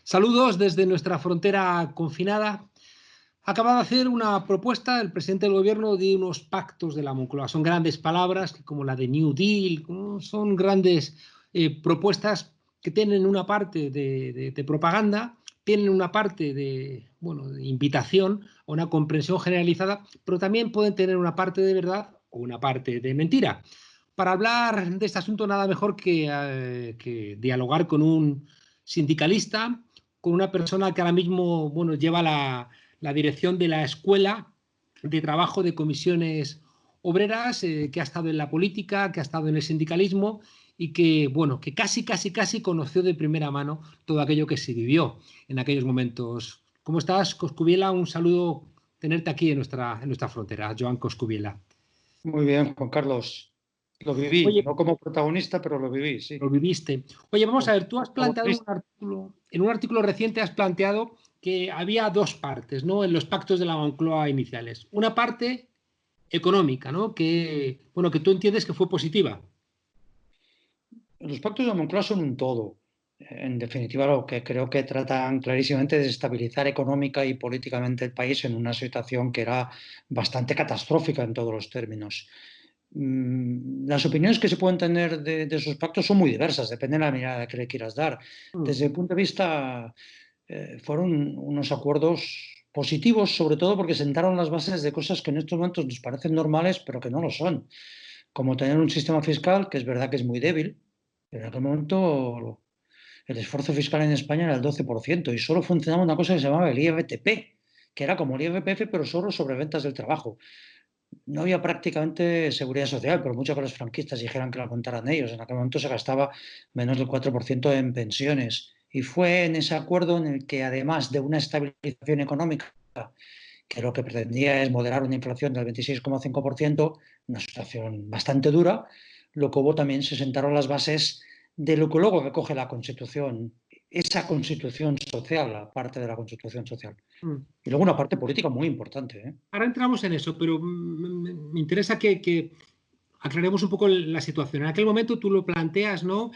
Saludos desde nuestra frontera confinada. Acaba de hacer una propuesta el presidente del gobierno de unos pactos de la Moncloa. Son grandes palabras como la de New Deal, son grandes propuestas que tienen una parte de propaganda, tienen una parte de invitación a una comprensión generalizada, pero también pueden tener una parte de verdad o una parte de mentira. Para hablar de este asunto, nada mejor que dialogar con un sindicalista, con una persona que ahora mismo lleva la dirección de la Escuela de Trabajo de Comisiones Obreras, que ha estado en la política, que ha estado en el sindicalismo y que casi conoció de primera mano todo aquello que se vivió en aquellos momentos. ¿Cómo estás, Coscubiela? Un saludo tenerte aquí en nuestra frontera, Joan Coscubiela. Muy bien, Juan Carlos. Lo viví, Oye, no como protagonista, pero lo viví, sí. lo viviste. Oye, vamos a Como ver, tú has planteado protagonista, en un artículo reciente has planteado que había dos partes, ¿no? En los pactos de la Moncloa iniciales. Una parte económica, ¿no? Que tú entiendes que fue positiva. los pactos de Moncloa son un todo. En definitiva, lo que creo que tratan clarísimamente de estabilizar económica y políticamente el país en una situación que era bastante catastrófica en todos los términos. Las opiniones que se pueden tener de esos pactos son muy diversas, depende de la mirada que le quieras dar. Mm. Desde el punto de vista, fueron unos acuerdos positivos, sobre todo porque sentaron las bases de cosas que en estos momentos nos parecen normales, pero que no lo son. Como tener un sistema fiscal que es verdad que es muy débil, pero en aquel momento el esfuerzo fiscal en España era el 12% y solo funcionaba una cosa que se llamaba el IFTP, que era como el IRPF, pero solo sobre ventas del trabajo. No había prácticamente seguridad social, por mucho que los franquistas dijeran que la contaran ellos. En aquel momento se gastaba menos del 4% en pensiones. Y fue en ese acuerdo en el que, además de una estabilización económica, que lo que pretendía es moderar una inflación del 26,5%, una situación bastante dura, lo que hubo también se sentaron las bases de lo que luego recoge la Constitución, esa Constitución social, la parte de la Constitución social. Mm. Y luego una parte política muy importante, ¿eh? Ahora entramos en eso, pero me interesa que aclaremos un poco la situación. En aquel momento tú lo planteas, ¿no?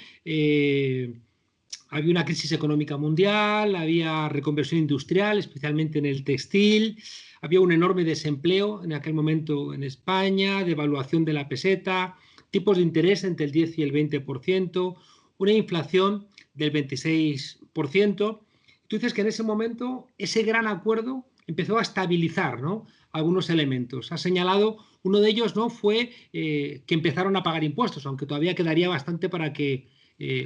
Había una crisis económica mundial, había reconversión industrial, especialmente en el textil, había un enorme desempleo en aquel momento en España, devaluación de la peseta, tipos de interés entre el 10 y el 20%, una inflación del 26%. Tú dices que en ese momento ese gran acuerdo empezó a estabilizar, ¿no?, algunos elementos. Has señalado, uno de ellos, ¿no?, fue que empezaron a pagar impuestos, aunque todavía quedaría bastante para que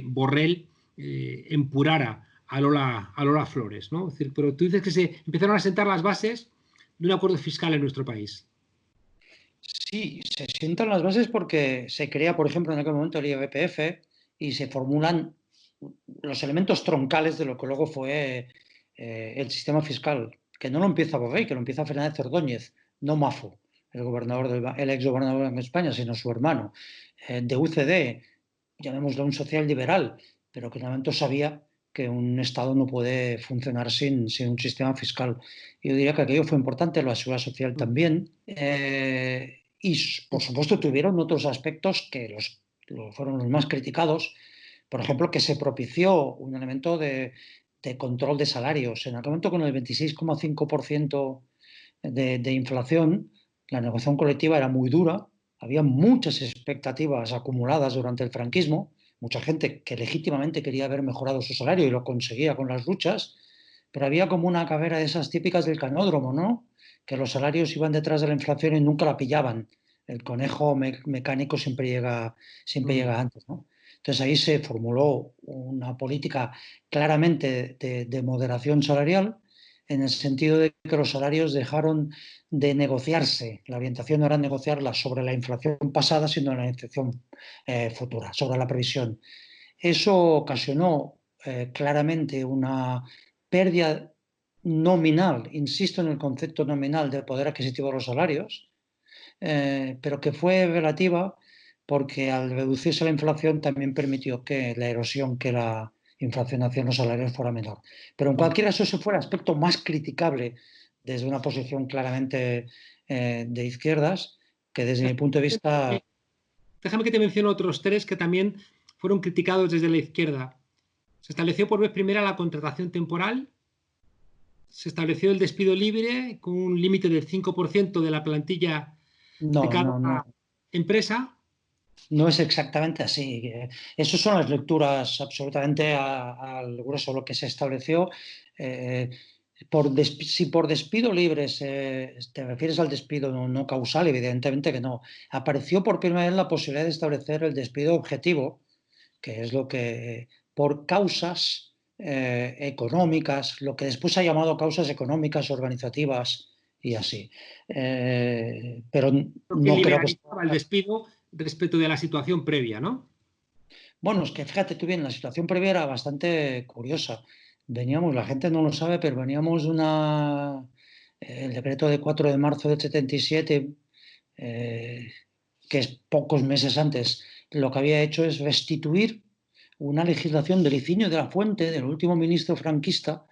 Borrell empurara a Lola Flores, ¿no? Es decir, pero tú dices que se empezaron a sentar las bases de un acuerdo fiscal en nuestro país. Sí, se sientan las bases porque se crea, por ejemplo, en aquel momento el IRPF y se formulan los elementos troncales de lo que luego fue el sistema fiscal, que no lo empieza Borrell, que lo empieza Fernández Ordóñez, no Mafo, el ex gobernador en España, sino su hermano, de UCD, llamémoslo un social liberal, pero que en el momento sabía que un Estado no puede funcionar sin un sistema fiscal. Yo diría que aquello fue importante, la seguridad social también. Y, por supuesto, tuvieron otros aspectos que fueron los más criticados. Por ejemplo, que se propició un elemento de control de salarios. En aquel momento, con el 26,5% de inflación, la negociación colectiva era muy dura, había muchas expectativas acumuladas durante el franquismo, mucha gente que legítimamente quería ver mejorado su salario y lo conseguía con las luchas, pero había como una carrera de esas típicas del canódromo, ¿no? Que los salarios iban detrás de la inflación y nunca la pillaban. El conejo mecánico siempre llega antes, ¿no? Entonces ahí se formuló una política claramente de moderación salarial, en el sentido de que los salarios dejaron de negociarse. La orientación no era negociarla sobre la inflación pasada, sino la inflación futura, sobre la previsión. Eso ocasionó claramente una pérdida nominal, insisto en el concepto nominal del poder adquisitivo de los salarios, pero que fue relativa porque al reducirse la inflación también permitió que la erosión que la inflación hacía en los salarios fuera menor. Pero en cualquier caso, ese fue el aspecto más criticable desde una posición claramente de izquierdas, que desde mi punto de vista... Déjame que te mencione otros tres que también fueron criticados desde la izquierda. Se estableció por vez primera la contratación temporal, se estableció el despido libre con un límite del 5% de la plantilla de No, cada no, no. empresa. No es exactamente así. Esas son las lecturas absolutamente al grueso de lo que se estableció. Eh, si por despido libre te refieres al despido no causal, evidentemente que no. Apareció por primera vez la posibilidad de establecer el despido objetivo, que es lo que por causas económicas, lo que después se ha llamado causas económicas, organizativas y así. Pero Que no creo que liberalizaba el despido respecto de la situación previa, ¿no? Bueno, es que fíjate tú bien, la situación previa era bastante curiosa. Veníamos, la gente no lo sabe, pero veníamos de el decreto de 4 de marzo del 77, eh, que es pocos meses antes, lo que había hecho es restituir una legislación del Licinio de la Fuente, del último ministro franquista,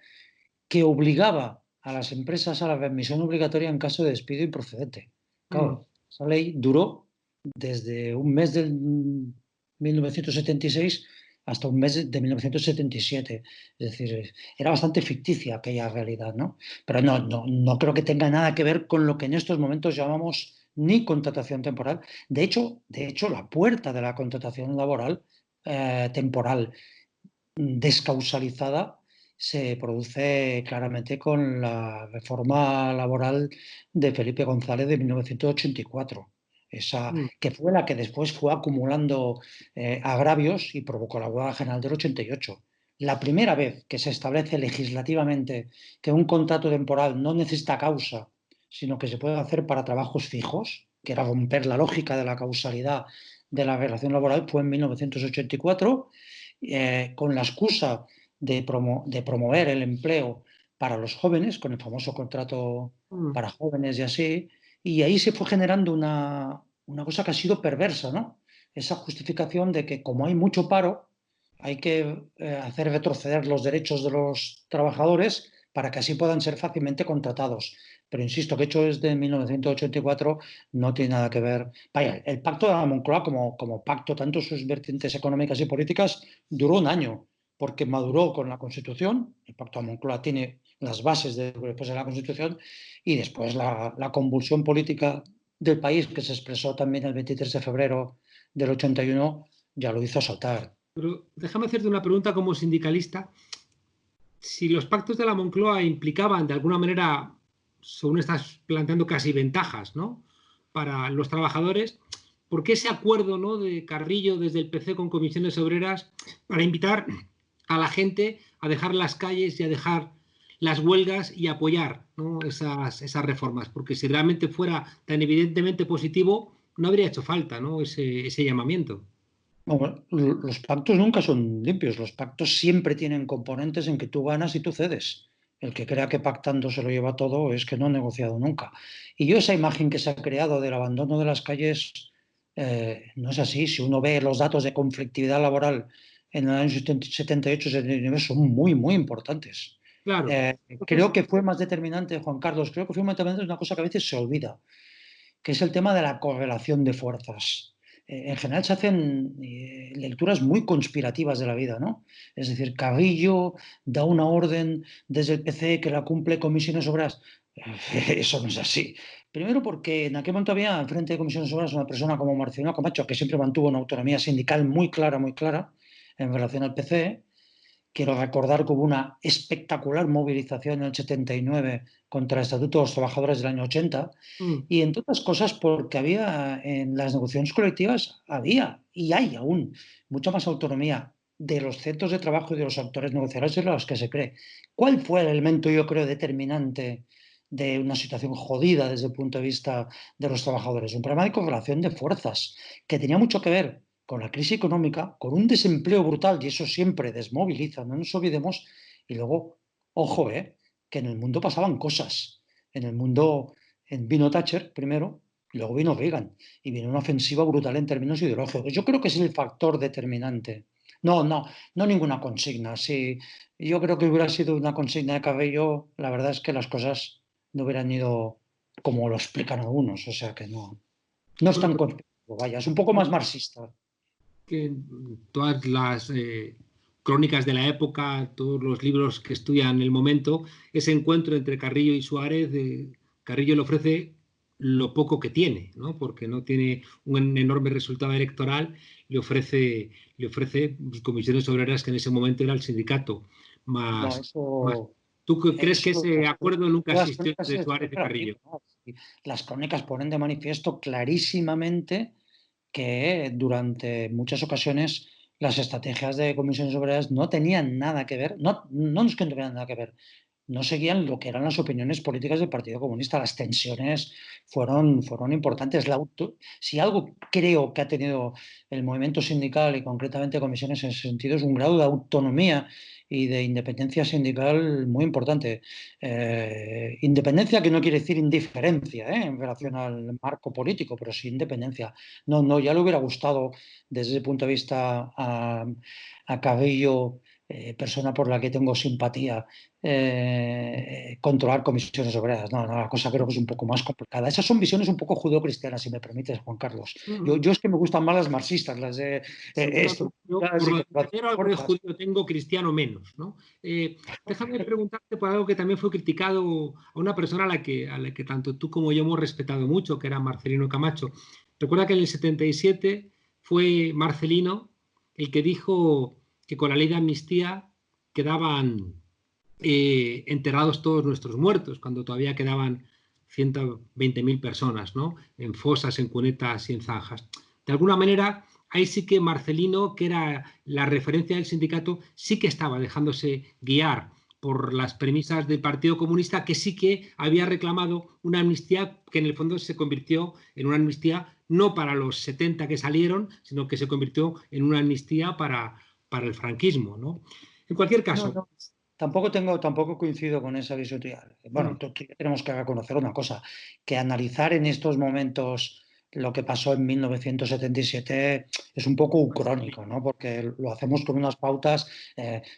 que obligaba a las empresas a la remisión obligatoria en caso de despido improcedente. Mm. Claro, esa ley duró desde un mes del 1976 hasta un mes de 1977. Es decir, era bastante ficticia aquella realidad, ¿no? Pero no creo que tenga nada que ver con lo que en estos momentos llamamos ni contratación temporal. De hecho, la puerta de la contratación laboral temporal descausalizada se produce claramente con la reforma laboral de Felipe González de 1984, esa, Mm. que fue la que después fue acumulando agravios y provocó la huelga general del 88. La primera vez que se establece legislativamente que un contrato temporal no necesita causa, sino que se puede hacer para trabajos fijos, que era romper la lógica de la causalidad de la relación laboral, fue en 1984 con la excusa de promover el empleo para los jóvenes, con el famoso contrato Mm. para jóvenes y así, y ahí se fue generando una cosa que ha sido perversa, ¿no? Esa justificación de que como hay mucho paro, hay que hacer retroceder los derechos de los trabajadores para que así puedan ser fácilmente contratados. Pero insisto, que hecho es de 1984, no tiene nada que ver. Vaya, el pacto de la Moncloa como pacto, tanto sus vertientes económicas y políticas, duró un año, porque maduró con la Constitución. El pacto de Moncloa tiene las bases después de la Constitución y después la convulsión política del país, que se expresó también el 23 de febrero del 81, ya lo hizo saltar. Pero déjame hacerte una pregunta como sindicalista. Si los pactos de la Moncloa implicaban de alguna manera, según estás planteando, casi ventajas, ¿no?, para los trabajadores, ¿por qué ese acuerdo, ¿no?, de Carrillo desde el PC con comisiones obreras para invitar a la gente a dejar las calles y a dejar las huelgas y apoyar, ¿no?, esas reformas? Porque si realmente fuera tan evidentemente positivo, no habría hecho falta, ¿no?, ese llamamiento. Bueno, los pactos nunca son limpios. Los pactos siempre tienen componentes en que tú ganas y tú cedes. El que crea que pactando se lo lleva todo es que no ha negociado nunca. Y yo esa imagen que se ha creado del abandono de las calles no es así. Si uno ve los datos de conflictividad laboral en el año 78-79 son muy, muy importantes. Claro. Creo Entonces, que fue más determinante, Juan Carlos, creo que fue más determinante una cosa que a veces se olvida, que es el tema de la correlación de fuerzas. En general se hacen lecturas muy conspirativas de la vida, ¿no? Es decir, Carrillo da una orden desde el PC que la cumple Comisiones Obreras. Eso no es así. Primero porque en aquel momento había al frente de Comisiones Obreras una persona como Marcelino Camacho, que siempre mantuvo una autonomía sindical muy clara en relación al PC. Quiero recordar que hubo una espectacular movilización en el 79 contra el Estatuto de los Trabajadores del año 80 mm, y entre otras cosas porque había en las negociaciones colectivas, había y hay aún mucha más autonomía de los centros de trabajo y de los actores negociadores de los que se cree. ¿Cuál fue el elemento, yo creo, determinante de una situación jodida desde el punto de vista de los trabajadores? Un problema de correlación de fuerzas que tenía mucho que ver con la crisis económica, con un desempleo brutal, y eso siempre desmoviliza, no nos olvidemos, y luego, ojo, que en el mundo pasaban cosas. En el mundo vino Thatcher primero, y luego vino Reagan, y vino una ofensiva brutal en términos ideológicos. Yo creo que es el factor determinante. No ninguna consigna. Si yo creo que hubiera sido una consigna de Cabello, la verdad es que las cosas no hubieran ido como lo explican algunos, o sea que no es bueno, tan pero conspirativo, vaya, es un poco más marxista. que todas las crónicas de la época, todos los libros que estudian el momento, ese encuentro entre Carrillo y Suárez, Carrillo le ofrece lo poco que tiene, ¿no? Porque no tiene un enorme resultado electoral, le ofrece pues, comisiones obreras, que en ese momento era el sindicato No, más. ¿Tú crees que ese acuerdo nunca las existió crónicas entre Suárez y Carrillo? ¿no? Las crónicas ponen de manifiesto clarísimamente que durante muchas ocasiones las estrategias de comisiones obreras no tenían nada que ver, no es que no tuvieran nada que ver, no seguían lo que eran las opiniones políticas del Partido Comunista. Las tensiones fueron importantes. Si algo creo que ha tenido el movimiento sindical y concretamente comisiones en ese sentido es un grado de autonomía y de independencia sindical muy importante. Independencia que no quiere decir indiferencia en relación al marco político, pero sí independencia. No, ya le hubiera gustado desde ese punto de vista a Cabello, persona por la que tengo simpatía, controlar comisiones obreras. No, la cosa creo que es un poco más complicada. Esas son visiones un poco judeocristianas, si me permites, Juan Carlos. Yo es que me gustan más las marxistas, las de Yo, por lo que algo de judío tengo, cristiano menos, ¿no? Déjame preguntarte por algo que también fue criticado a una persona a la que tanto tú como yo hemos respetado mucho, que era Marcelino Camacho. Recuerda que en el 77 fue Marcelino el que dijo que con la ley de amnistía quedaban enterrados todos nuestros muertos, cuando todavía quedaban 120.000 personas, ¿no? En fosas, en cunetas y en zanjas. De alguna manera, ahí sí que Marcelino, que era la referencia del sindicato, sí que estaba dejándose guiar por las premisas del Partido Comunista, que sí que había reclamado una amnistía que en el fondo se convirtió en una amnistía no para los 70 que salieron, sino que se convirtió en una amnistía para el franquismo, ¿no? En cualquier No, caso. no. Tampoco coincido con esa visión. Bueno, tenemos que reconocer una cosa, que analizar en estos momentos lo que pasó en 1977 es un poco ucrónico, ¿no? Porque lo hacemos con unas pautas,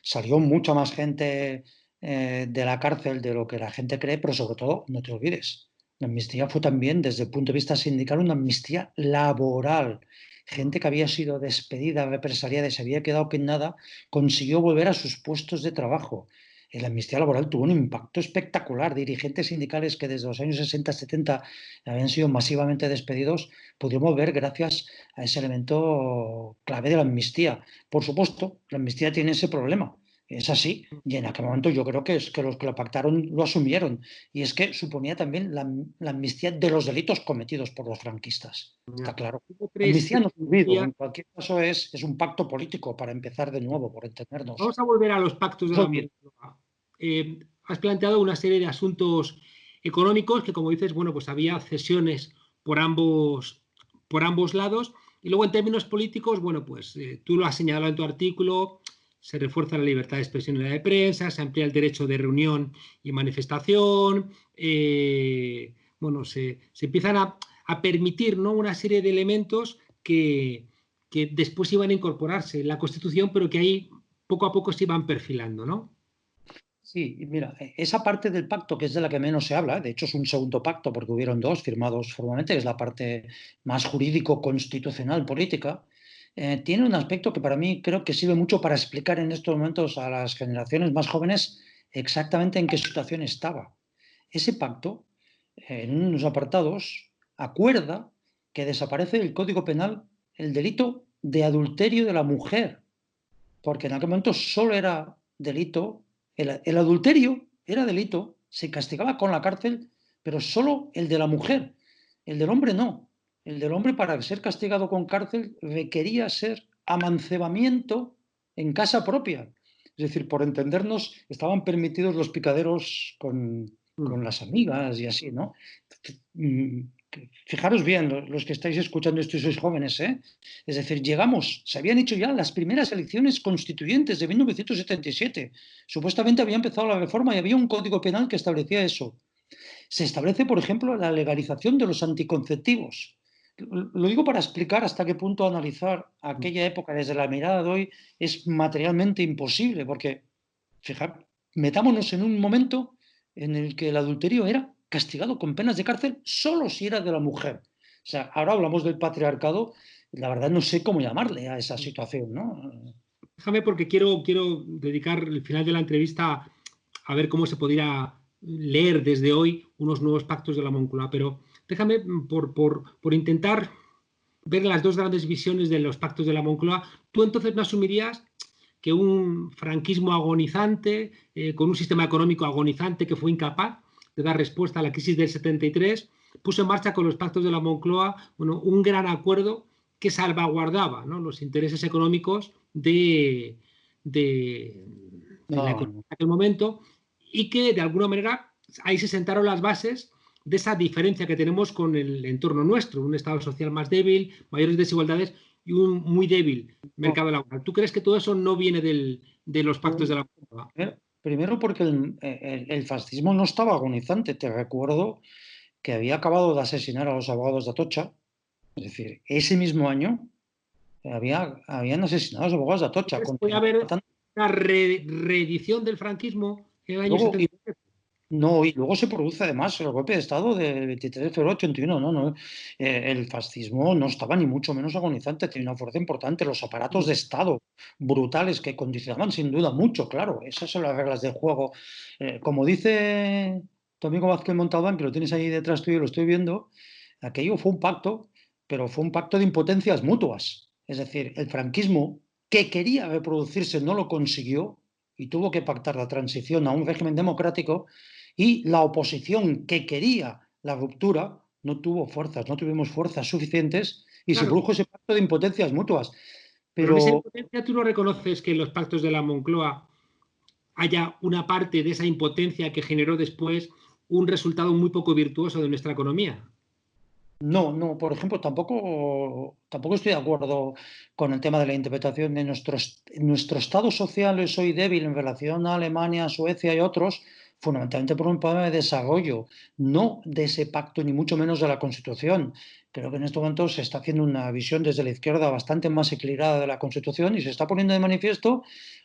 salió mucha más gente de la cárcel de lo que la gente cree, pero sobre todo, no te olvides, la amnistía fue también, desde el punto de vista sindical, una amnistía laboral. Gente que había sido despedida, represaliada y se había quedado sin nada, consiguió volver a sus puestos de trabajo. La amnistía laboral tuvo un impacto espectacular. Dirigentes sindicales que desde los años 60-70 habían sido masivamente despedidos, pudimos ver gracias a ese elemento clave de la amnistía. Por supuesto, la amnistía tiene ese problema. Es así, y en aquel momento yo creo que es que los que lo pactaron lo asumieron, y es que suponía también la amnistía de los delitos cometidos por los franquistas. Está claro. ¿Cómo crees Amnistía que no olvido, en cualquier caso es un pacto político para empezar de nuevo, por entendernos. vamos a volver a los pactos de la Moncloa? Has planteado una serie de asuntos económicos que, como dices, bueno, pues había cesiones por ambos lados. Y luego, en términos políticos, bueno, pues tú lo has señalado en tu artículo, se refuerza la libertad de expresión y la de prensa, se amplía el derecho de reunión y manifestación, bueno, se empiezan a permitir, ¿no?, una serie de elementos que después iban a incorporarse en la Constitución, pero que ahí poco a poco se iban perfilando, ¿no? Sí, y mira, esa parte del pacto que es de la que menos se habla, de hecho es un segundo pacto porque hubieron dos firmados formalmente, que es la parte más jurídico-constitucional política, tiene un aspecto que para mí creo que sirve mucho para explicar en estos momentos a las generaciones más jóvenes exactamente en qué situación estaba. Ese pacto, en unos apartados, acuerda que desaparece del Código Penal el delito de adulterio de la mujer, porque en aquel momento solo era delito, el adulterio era delito, se castigaba con la cárcel, pero solo el de la mujer, el del hombre no. El del hombre, para ser castigado con cárcel, requería ser amancebamiento en casa propia. Es decir, por entendernos, estaban permitidos los picaderos con las amigas y así, ¿no? Fijaros bien, los que estáis escuchando esto y sois jóvenes, ¿eh? Es decir, se habían hecho ya las primeras elecciones constituyentes de 1977. Supuestamente había empezado la reforma y había un código penal que establecía eso. Se establece, por ejemplo, la legalización de los anticonceptivos. Lo digo para explicar hasta qué punto analizar aquella época desde la mirada de hoy es materialmente imposible, porque, fijar, metámonos en un momento en el que el adulterio era castigado con penas de cárcel solo si era de la mujer. O sea, ahora hablamos del patriarcado, la verdad no sé cómo llamarle a esa situación, ¿no? déjame porque quiero dedicar el final de la entrevista a ver cómo se podría leer desde hoy unos nuevos pactos de la Moncloa, pero déjame por intentar ver las dos grandes visiones de los pactos de la Moncloa. Tú entonces me asumirías que un franquismo agonizante, con un sistema económico agonizante que fue incapaz de dar respuesta a la crisis del 73, puso en marcha con los pactos de la Moncloa, bueno, un gran acuerdo que salvaguardaba, ¿no?, los intereses económicos de la economía No, en aquel momento, y que de alguna manera ahí se sentaron las bases de esa diferencia que tenemos con el entorno nuestro, un Estado social más débil, mayores desigualdades y un muy débil no, mercado laboral. ¿Tú crees que todo eso no viene de los pactos no. de la Moncloa? Primero porque el fascismo no estaba agonizante. Te recuerdo que había acabado de asesinar a los abogados de Atocha. Es decir, ese mismo año habían asesinado a los abogados de ¿Tú Atocha. crees que puede haber una reedición del franquismo en el año Luego, 73? no, y luego se produce además el golpe de Estado del 23 de febrero de 81. No, no. El fascismo no estaba ni mucho menos agonizante, tenía una fuerza importante. Los aparatos de Estado brutales que condicionaban sin duda mucho, claro. Esas son las reglas del juego. Como dice tu amigo Vázquez Montalbán, que lo tienes ahí detrás tuyo, lo estoy viendo, aquello fue un pacto, pero fue un pacto de impotencias mutuas. Es decir, el franquismo, que quería reproducirse, no lo consiguió y tuvo que pactar la transición a un régimen democrático, y la oposición que quería la ruptura no tuvo fuerzas, no tuvimos fuerzas suficientes y se Claro, produjo ese pacto de impotencias mutuas. pero en esa Pero impotencia tú no reconoces que en los pactos de la Moncloa haya una parte de esa impotencia que generó después un resultado muy poco virtuoso de nuestra economía. no, no, por ejemplo, tampoco estoy de acuerdo con el tema de la interpretación de nuestro estado social es hoy débil en relación a Alemania, Suecia y otros, fundamentalmente por un problema de desarrollo, no de ese pacto ni mucho menos de la Constitución. Creo que en este momento se está haciendo una visión desde la izquierda bastante más equilibrada de la Constitución y se está poniendo de manifiesto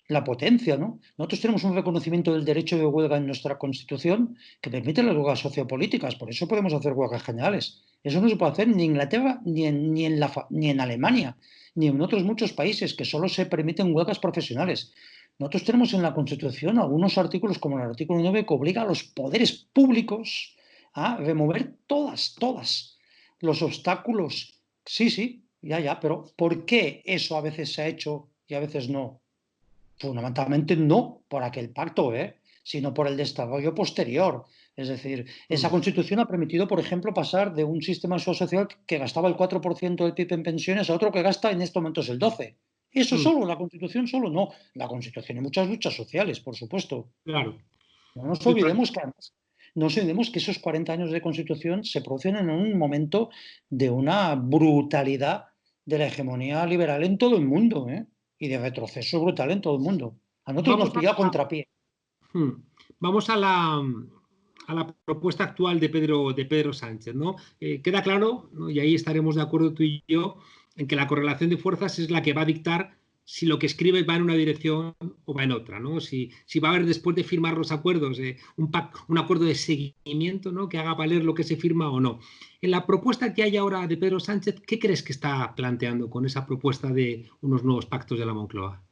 la potencia, ¿no? Nosotros tenemos un reconocimiento del derecho de huelga en nuestra Constitución que permite las huelgas sociopolíticas, por eso podemos hacer huelgas generales. Eso no se puede hacer ni en Inglaterra, ni en Alemania, ni en otros muchos países que solo se permiten huelgas profesionales. Nosotros tenemos en la Constitución algunos artículos, como el artículo 9, que obliga a los poderes públicos a remover todas los obstáculos. Sí, sí, ya, pero ¿por qué eso a veces se ha hecho y a veces no? Fundamentalmente no por aquel pacto, sino por el desarrollo posterior. Es decir, esa Mm, constitución ha permitido, por ejemplo, pasar de un sistema social que gastaba el 4% del PIB en pensiones a otro que gasta en estos momentos el 12%. Eso mm, solo, la constitución solo, no. La constitución y muchas luchas sociales, por supuesto. claro. No nos El pro- olvidemos que además, no nos olvidemos que esos 40 años de constitución se producen en un momento de una brutalidad de la hegemonía liberal en todo el mundo, y de retroceso brutal en todo el mundo. A nosotros vamos nos pilla a a, contrapié. mm, vamos a la propuesta actual de Pedro Sánchez, ¿no? Queda claro, ¿no?, y ahí estaremos de acuerdo tú y yo, en que la correlación de fuerzas es la que va a dictar si lo que escribe va en una dirección o va en otra, ¿no? Si va a haber, después de firmar los acuerdos, un acuerdo de seguimiento, ¿no?, que haga valer lo que se firma o no. En la propuesta que hay ahora de Pedro Sánchez, ¿qué crees que está planteando con esa propuesta de unos nuevos pactos de la Moncloa?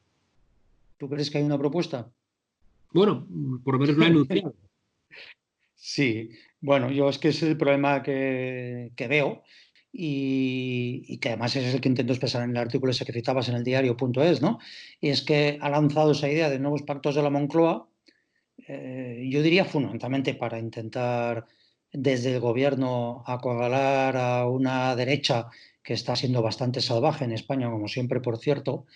¿Tú crees que hay una propuesta? Bueno, por lo menos lo ha anunciado. Sí, bueno, yo es que ese es el problema que veo y que además es el que intento expresar en el artículo ese que citabas en el diario.es, ¿no? Y es que ha lanzado esa idea de nuevos pactos de la Moncloa, yo diría fundamentalmente para intentar desde el gobierno acorralar a una derecha que está siendo bastante salvaje en España, como siempre, por cierto,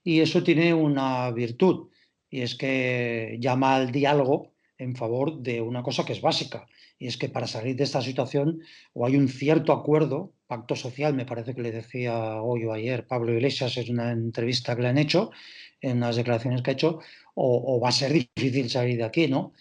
y eso tiene una virtud, y es que llama al diálogo en favor de una cosa que es básica, y es que para salir de esta situación o hay un cierto acuerdo, pacto social, me parece que le decía hoy o ayer Pablo Iglesias en una entrevista que le han hecho, en las declaraciones que ha hecho, o va a ser difícil salir de aquí, ¿no?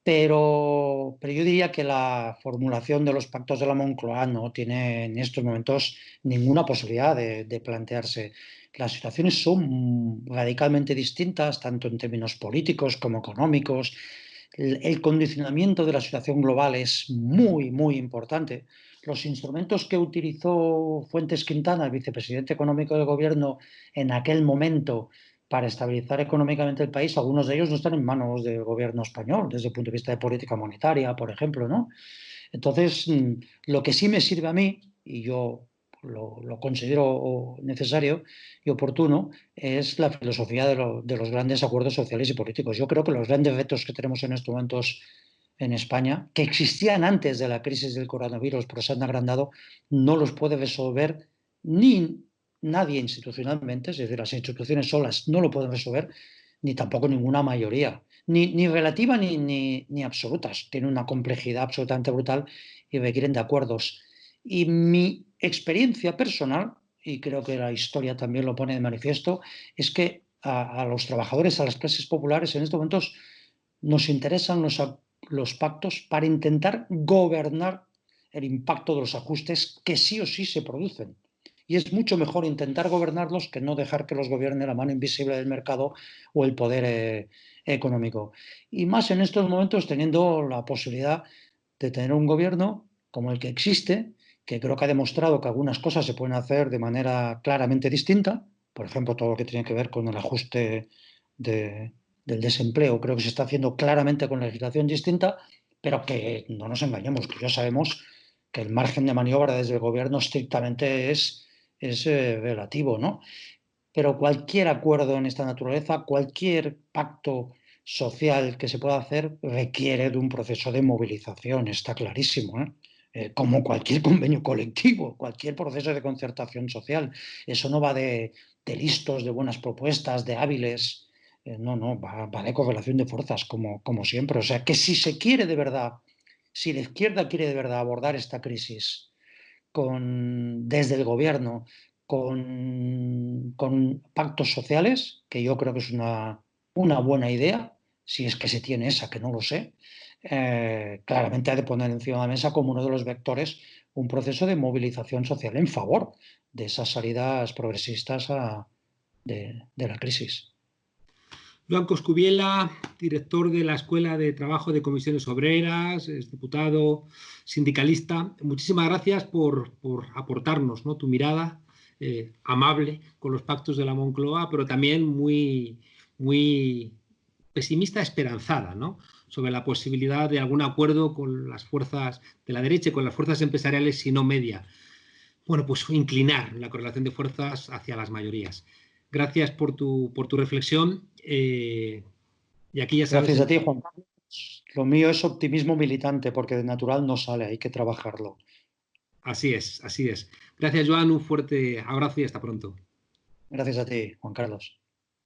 Pero yo diría que la formulación de los pactos de la Moncloa no tiene en estos momentos ninguna posibilidad de plantearse. Las situaciones son radicalmente distintas, tanto en términos políticos como económicos. El condicionamiento de la situación global es muy, muy importante. Los instrumentos que utilizó Fuentes Quintana, el vicepresidente económico del gobierno, en aquel momento para estabilizar económicamente el país, algunos de ellos no están en manos del gobierno español, desde el punto de vista de política monetaria, por ejemplo, ¿no? Entonces, lo que sí me sirve a mí, y yo lo considero necesario y oportuno, es la filosofía de los grandes acuerdos sociales y políticos. Yo creo que los grandes retos que tenemos en estos momentos en España, que existían antes de la crisis del coronavirus, pero se han agrandado, no los puede resolver ni nadie institucionalmente, es decir, las instituciones solas no lo pueden resolver, ni tampoco ninguna mayoría, ni relativa ni absolutas. Tienen una complejidad absolutamente brutal y requieren de acuerdos. Y mi experiencia personal, y creo que la historia también lo pone de manifiesto, es que a los trabajadores, a las clases populares, en estos momentos nos interesan los pactos para intentar gobernar el impacto de los ajustes que sí o sí se producen. Y es mucho mejor intentar gobernarlos que no dejar que los gobierne la mano invisible del mercado o el poder económico. Y más en estos momentos teniendo la posibilidad de tener un gobierno como el que existe, que creo que ha demostrado que algunas cosas se pueden hacer de manera claramente distinta, por ejemplo, todo lo que tiene que ver con el ajuste de, del desempleo, creo que se está haciendo claramente con legislación distinta, pero que no nos engañemos, que ya sabemos que el margen de maniobra desde el gobierno estrictamente es relativo, ¿no? Pero cualquier acuerdo en esta naturaleza, cualquier pacto social que se pueda hacer requiere de un proceso de movilización, está clarísimo, ¿eh? Como cualquier convenio colectivo, cualquier proceso de concertación social. Eso no va de listos, de buenas propuestas, de hábiles. No, va de correlación de fuerzas, como siempre. O sea, que si se quiere de verdad, si la izquierda quiere de verdad abordar esta crisis desde el gobierno con pactos sociales, que yo creo que es una buena idea, si es que se tiene esa, que no lo sé, claramente ha de poner encima de la mesa como uno de los vectores un proceso de movilización social en favor de esas salidas progresistas de la crisis. Joan Coscubiela, director de la Escuela de Trabajo de Comisiones Obreras, es diputado, sindicalista. Muchísimas gracias por aportarnos, ¿no?, tu mirada amable con los pactos de la Moncloa, pero también muy pesimista, esperanzada, ¿no?, sobre la posibilidad de algún acuerdo con las fuerzas de la derecha y con las fuerzas empresariales, si no media. Bueno, pues inclinar la correlación de fuerzas hacia las mayorías. Gracias por tu reflexión. Y aquí ya sabes, Gracias a ti, Juan Carlos. Lo mío es optimismo militante, porque de natural no sale, hay que trabajarlo. así es, así es. Gracias, Joan, un fuerte abrazo y hasta pronto. Gracias a ti, Juan Carlos.